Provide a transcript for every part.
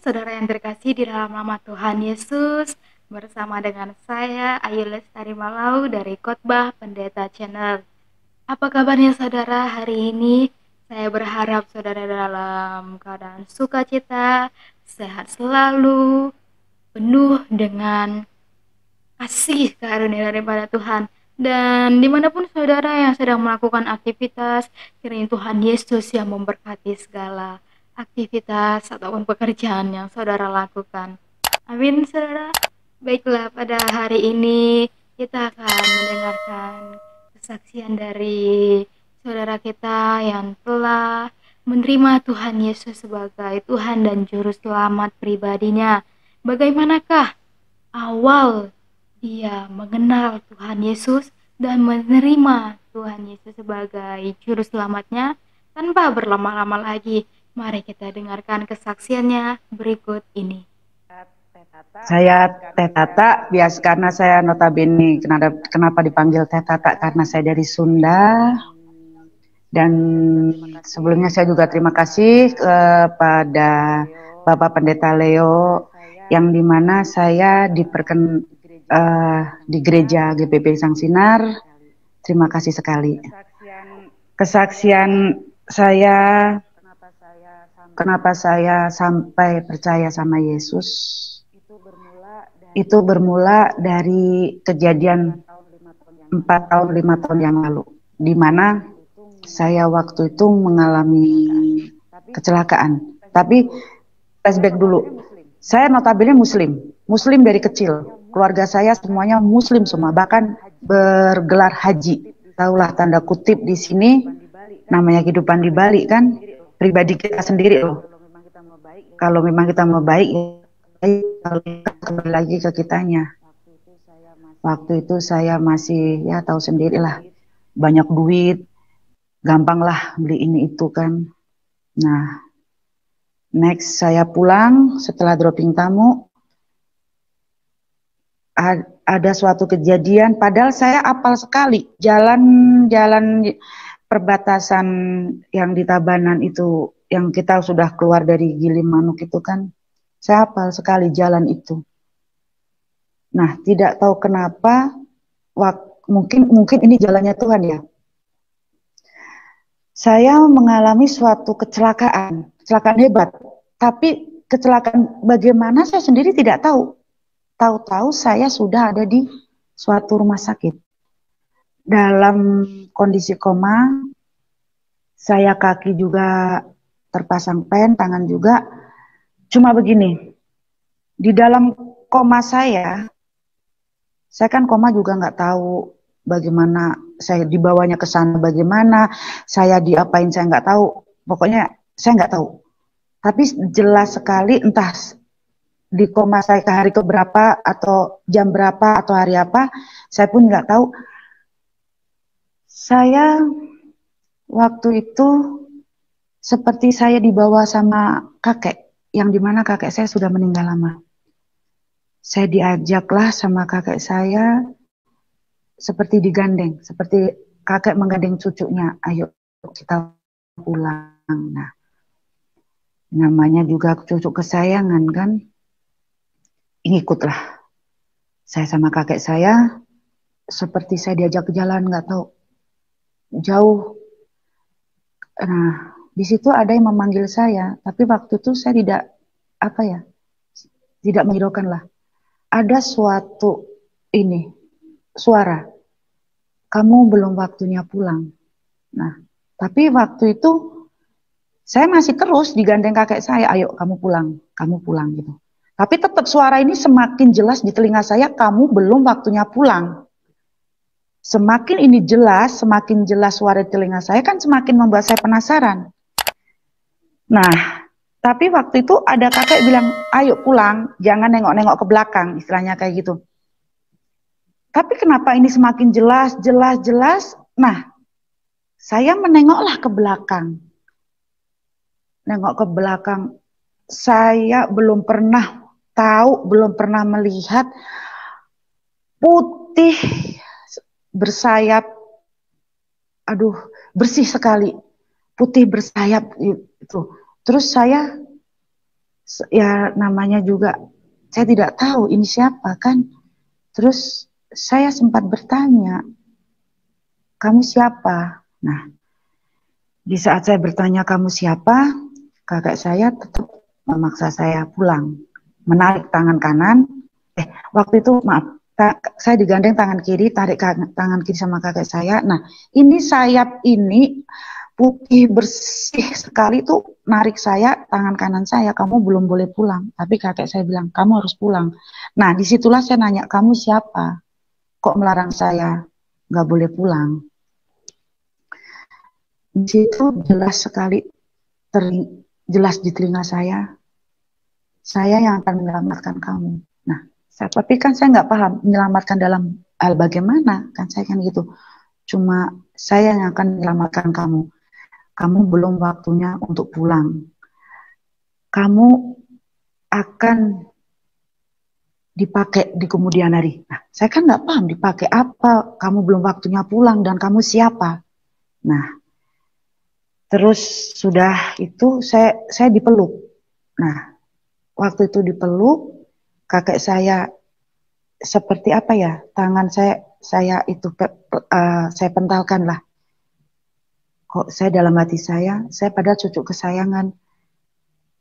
saudara yang terkasih di dalam nama Tuhan Yesus, bersama dengan saya Ayu Lestari Malau dari Khotbah Pendeta Channel. Apa kabarnya saudara hari ini? Saya berharap saudara dalam keadaan sukacita, sehat selalu, penuh dengan kasih karunia daripada Tuhan. Dan dimanapun saudara yang sedang melakukan aktivitas, kiranya Tuhan Yesus yang memberkati segala aktivitas ataupun pekerjaan yang saudara lakukan. Amin saudara. Baiklah, pada hari ini kita akan mendengarkan kesaksian dari saudara kita yang telah menerima Tuhan Yesus sebagai Tuhan dan Juru Selamat pribadinya. Bagaimanakah awal dia mengenal Tuhan Yesus dan menerima Tuhan Yesus sebagai Juru Selamatnya? Tanpa berlama-lama lagi, mari kita dengarkan kesaksiannya berikut ini. Saya Teh Tata, bias karena saya notabene kenapa dipanggil Teh Tata karena saya dari Sunda. Dan sebelumnya saya juga terima kasih kepada Bapak Pendeta Leo yang dimana saya di gereja GPP Sang Sinar. Terima kasih sekali. Kesaksian saya kenapa saya sampai percaya sama Yesus itu bermula dari kejadian 4 tahun 5 tahun yang lalu, di mana saya waktu itu mengalami kecelakaan. Tapi flashback dulu, saya notabene muslim dari kecil. Keluarga saya semuanya muslim semua, bahkan bergelar haji. Tahulah tanda kutip di sini, namanya kehidupan di Bali kan, pribadi kita sendiri loh. Kalau memang kita mau baik, kembali lagi ke kitanya. Waktu itu saya masih ya tahu sendirilah, banyak duit, gampang lah beli ini itu kan. Nah, next saya pulang setelah dropping tamu, ada suatu kejadian, padahal saya apal sekali jalan-jalan perbatasan yang di Tabanan itu, yang kita sudah keluar dari Gilimanuk itu kan, saya hafal sekali jalan itu. Nah, tidak tahu kenapa, mungkin ini jalannya Tuhan ya. Saya mengalami suatu kecelakaan hebat. Tapi kecelakaan bagaimana saya sendiri tidak tahu. Tahu-tahu saya sudah ada di suatu rumah sakit. Dalam kondisi koma, saya kaki juga terpasang pen, tangan juga. Cuma begini, di dalam koma saya kan koma juga nggak tahu bagaimana saya dibawanya ke sana, bagaimana saya diapain saya nggak tahu. Pokoknya saya nggak tahu. Tapi jelas sekali entah di koma saya ke hari keberapa atau jam berapa atau hari apa, saya pun nggak tahu. Saya waktu itu seperti saya dibawa sama kakek, yang dimana kakek saya sudah meninggal lama. Saya diajaklah sama kakek saya seperti digandeng, seperti kakek menggandeng cucunya, ayo kita pulang. Nah, namanya juga cucu kesayangan kan, ikutlah. Saya sama kakek saya, seperti saya diajak ke jalan, nggak tahu, jauh. Nah, di situ ada yang memanggil saya, tapi waktu itu saya tidak menghiraukan lah. Ada suatu suara, kamu belum waktunya pulang. Nah, tapi waktu itu saya masih terus digandeng kakek saya, ayo kamu pulang gitu. Tapi tetap suara ini semakin jelas di telinga saya, kamu belum waktunya pulang. Semakin jelas suara di telinga saya kan semakin membuat saya penasaran. Nah, tapi waktu itu ada kakek bilang, ayo pulang, jangan nengok-nengok ke belakang, istilahnya kayak gitu. Tapi kenapa ini semakin jelas. Nah, saya menengoklah ke belakang. Nengok ke belakang, saya belum pernah tahu, belum pernah melihat putih bersayap, bersih sekali, putih bersayap itu. Terus saya Ya namanya juga saya tidak tahu ini siapa kan. Terus saya sempat bertanya, kamu siapa? Nah, di saat saya bertanya kamu siapa, kakak saya tetap memaksa saya pulang. Menarik tangan kanan, waktu itu maaf, saya digandeng tangan kiri, tarik tangan kiri sama kakak saya. Nah, ini sayap ini putih bersih sekali tuh narik saya, tangan kanan saya, kamu belum boleh pulang. Tapi kakek saya bilang, kamu harus pulang. Nah, disitulah saya nanya, kamu siapa? Kok melarang saya nggak boleh pulang? Di situ jelas sekali, jelas di telinga saya yang akan menyelamatkan kamu. Nah, tapi kan saya nggak paham menyelamatkan dalam hal bagaimana, kan saya kan gitu. Cuma saya yang akan menyelamatkan kamu. Kamu belum waktunya untuk pulang. Kamu akan dipakai di kemudian hari. Nah, saya kan nggak paham dipakai apa. Kamu belum waktunya pulang dan kamu siapa. Nah, terus sudah itu saya dipeluk. Nah, waktu itu dipeluk, kakek saya seperti apa ya? Tangan saya itu saya pentalkan lah. Kok saya dalam hati saya padahal cucu kesayangan.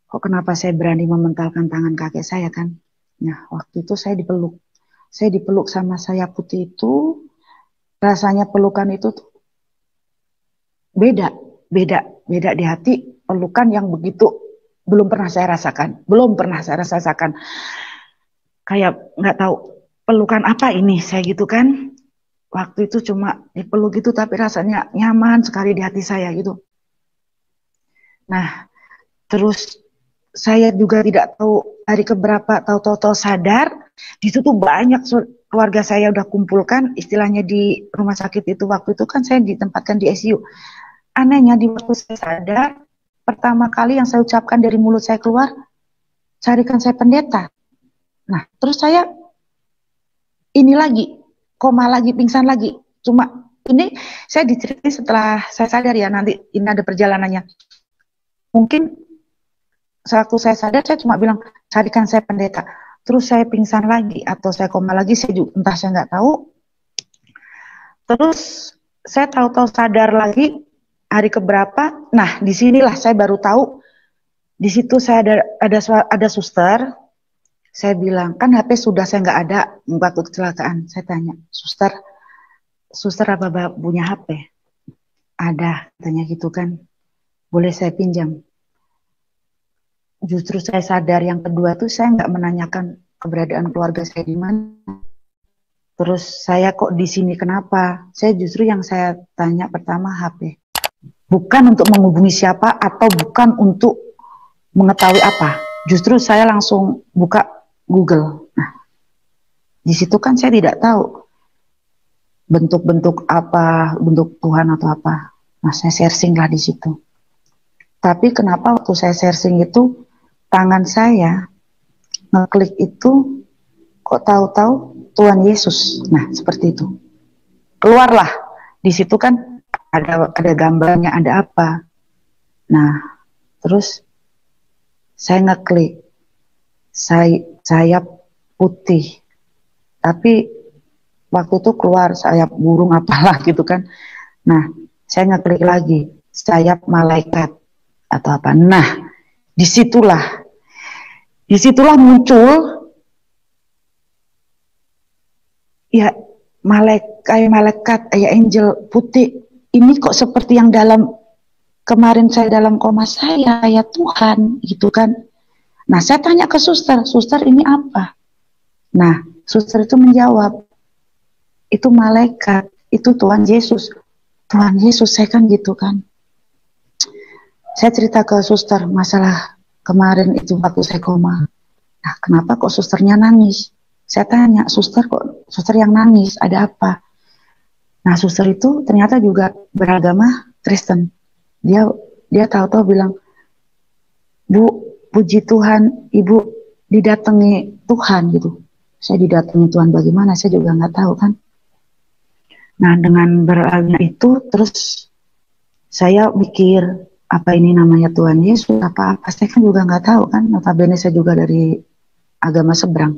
Kok kenapa saya berani mementalkan tangan kakek saya kan? Nah, waktu itu saya dipeluk. Saya dipeluk sama saya putih itu, rasanya pelukan itu tuh beda, beda, beda di hati. Pelukan yang begitu belum pernah saya rasakan, belum pernah saya rasakan. Kayak nggak tahu pelukan apa ini, saya gitu kan. Waktu itu cuma dipeluk gitu, tapi rasanya nyaman sekali di hati saya gitu. Nah, terus saya juga tidak tahu hari keberapa, tahu-tahu sadar. Di situ tuh banyak keluarga saya udah kumpulkan, istilahnya di rumah sakit itu waktu itu kan saya ditempatkan di ICU. Anehnya di waktu saya sadar, pertama kali yang saya ucapkan dari mulut saya keluar, carikan saya pendeta. Nah, terus saya ini lagi, koma lagi, pingsan lagi. Cuma ini saya diceritain setelah saya sadar ya, nanti ini ada perjalanannya. Mungkin waktu saya sadar, saya cuma bilang, carikan saya pendeta. Terus saya pingsan lagi, atau saya koma lagi, saya juga, entah saya nggak tahu. Terus saya tahu-tahu sadar lagi, hari keberapa, nah disinilah saya baru tahu, di situ saya ada suster, saya bilang, kan HP sudah saya nggak ada, waktu kecelakaan, saya tanya, suster apa punya HP? Ada, katanya gitu kan, boleh saya pinjam? Justru saya sadar yang kedua tuh saya nggak menanyakan keberadaan keluarga saya di mana. Terus saya kok di sini kenapa? Saya justru yang saya tanya pertama HP. Bukan untuk menghubungi siapa atau bukan untuk mengetahui apa. Justru saya langsung buka Google. Nah, di situ kan saya tidak tahu bentuk-bentuk apa, bentuk Tuhan atau apa. Nah, saya searching lah di situ. Tapi kenapa waktu saya searching itu tangan saya ngeklik itu kok tahu-tahu Tuhan Yesus. Nah, seperti itu. Keluarlah. Di situ kan ada gambarnya, ada apa. Nah, terus saya ngeklik. Sayap putih. Tapi waktu itu keluar sayap burung apalah gitu kan. Nah, saya ngeklik lagi. Sayap malaikat atau apa. Nah, disitulah muncul ya malaikat kayak angel putih ini kok seperti yang dalam kemarin saya dalam koma saya ya Tuhan gitu kan. Nah, saya tanya ke suster ini apa? Nah, suster itu menjawab, itu malaikat, itu Tuhan Yesus. Tuhan Yesus, saya kan gitu kan. Saya cerita ke suster masalah kemarin itu waktu saya koma. Nah, kenapa kok susternya nangis? Saya tanya, suster yang nangis, ada apa? Nah, suster itu ternyata juga beragama Kristen. Dia tahu-tahu bilang, Bu, puji Tuhan, Ibu didatangi Tuhan gitu. Saya didatangi Tuhan bagaimana, saya juga nggak tahu kan. Nah, dengan beragama itu, terus saya mikir, apa ini namanya Tuhan Yesus, apa-apa. Saya kan juga nggak tahu kan, notabene saya juga dari agama seberang.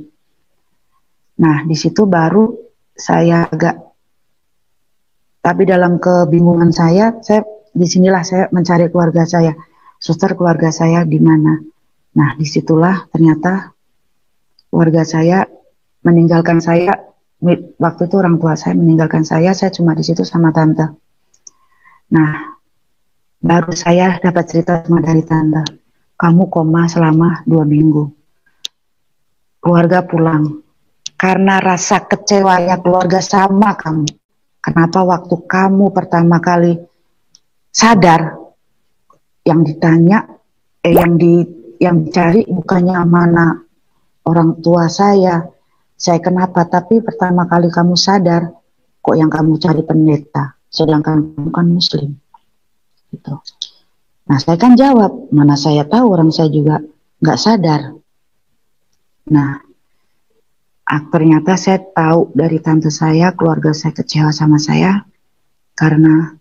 Nah, di situ baru saya agak, tapi dalam kebingungan saya disinilah saya mencari keluarga saya, suster keluarga saya di mana. Nah, disitulah ternyata keluarga saya meninggalkan saya. Waktu itu orang tua saya meninggalkan saya cuma di situ sama tante. Nah, baru saya dapat cerita sama dari tante, kamu koma selama 2 minggu. Keluarga pulang. Karena rasa kecewanya keluarga sama kamu. Kenapa waktu kamu pertama kali sadar, yang ditanya, yang dicari bukannya mana orang tua saya kenapa, tapi pertama kali kamu sadar, kok yang kamu cari pendeta, sedangkan kamu kan muslim. Gitu. Nah, saya kan jawab, mana saya tahu, orang saya juga nggak sadar. Nah, ternyata saya tahu dari tante saya, keluarga saya kecewa sama saya, karena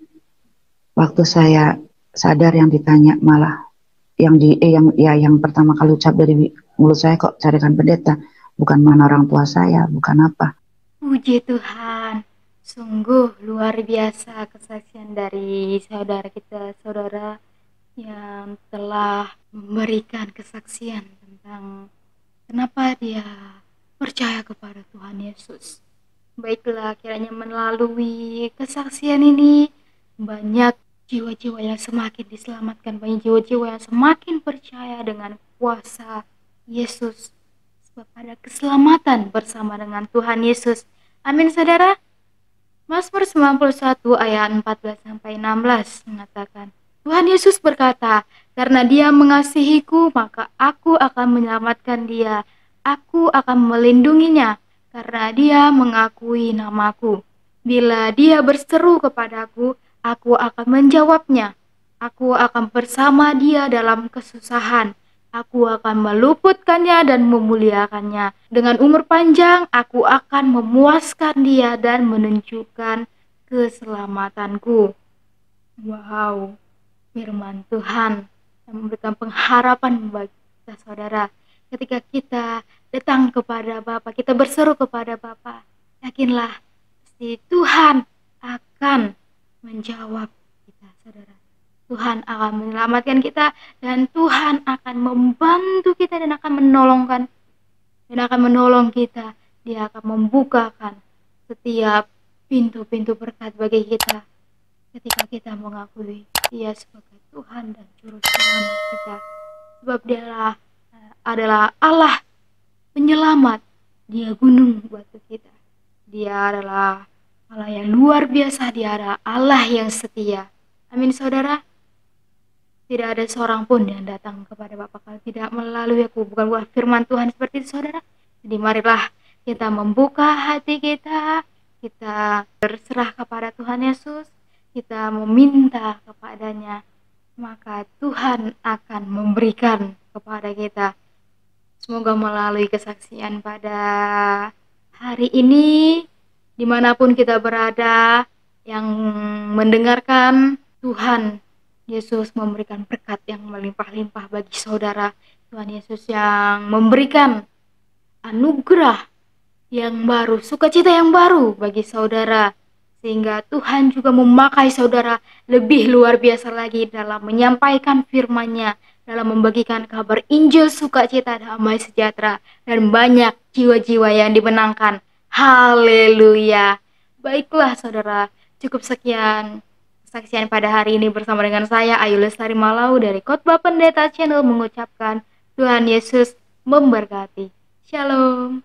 waktu saya sadar yang ditanya malah yang pertama kali ucap dari mulut saya, kok carikan pendeta, bukan mana orang tua saya, bukan apa. Puji Tuhan, sungguh luar biasa kesaksian dari saudara kita, saudara yang telah memberikan kesaksian tentang kenapa dia percaya kepada Tuhan Yesus. Baiklah, kiranya melalui kesaksian ini banyak jiwa-jiwa yang semakin diselamatkan, banyak jiwa-jiwa yang semakin percaya dengan kuasa Yesus. Sebab ada keselamatan bersama dengan Tuhan Yesus. Amin, saudara. Mazmur 91 ayat 14 sampai 16 mengatakan, Tuhan Yesus berkata, karena dia mengasihiku, maka aku akan menyelamatkan dia. Aku akan melindunginya, karena dia mengakui namaku. Bila dia berseru kepadaku, aku akan menjawabnya. Aku akan bersama dia dalam kesusahan. Aku akan meluputkannya dan memuliakannya. Dengan umur panjang, aku akan memuaskan dia dan menunjukkan keselamatanku. Wow, firman Tuhan yang memberikan pengharapan bagi kita, saudara. Ketika kita datang kepada Bapa, kita berseru kepada Bapa, yakinlah si Tuhan akan menjawab kita, saudara. Tuhan akan menyelamatkan kita dan Tuhan akan membantu kita dan akan menolong kita. Dia akan membukakan setiap pintu-pintu berkat bagi kita ketika kita mengakui Dia sebagai Tuhan dan Juru Selamat kita. Sebab Dia adalah Allah penyelamat. Dia gunung batu kita. Dia adalah Allah yang luar biasa. Dia adalah Allah yang setia. Amin, saudara. Tidak ada seorang pun yang datang kepada Bapa kalau tidak melalui aku. Bukan firman Tuhan seperti itu, saudara. Jadi marilah kita membuka hati kita. Kita berserah kepada Tuhan Yesus. Kita meminta kepadanya. Maka Tuhan akan memberikan kepada kita. Semoga melalui kesaksian pada hari ini, dimanapun kita berada, yang mendengarkan, Tuhan Yesus memberikan berkat yang melimpah-limpah bagi saudara. Tuhan Yesus yang memberikan anugerah yang baru, sukacita yang baru bagi saudara. Sehingga Tuhan juga memakai saudara lebih luar biasa lagi dalam menyampaikan firman-Nya, dalam membagikan kabar Injil sukacita damai sejahtera, dan banyak jiwa-jiwa yang dimenangkan. Haleluya. Baiklah saudara, cukup sekian kesaksian pada hari ini bersama dengan saya Ayu Lestari Malau dari Khotbah Pendeta Channel mengucapkan Tuhan Yesus memberkati. Shalom.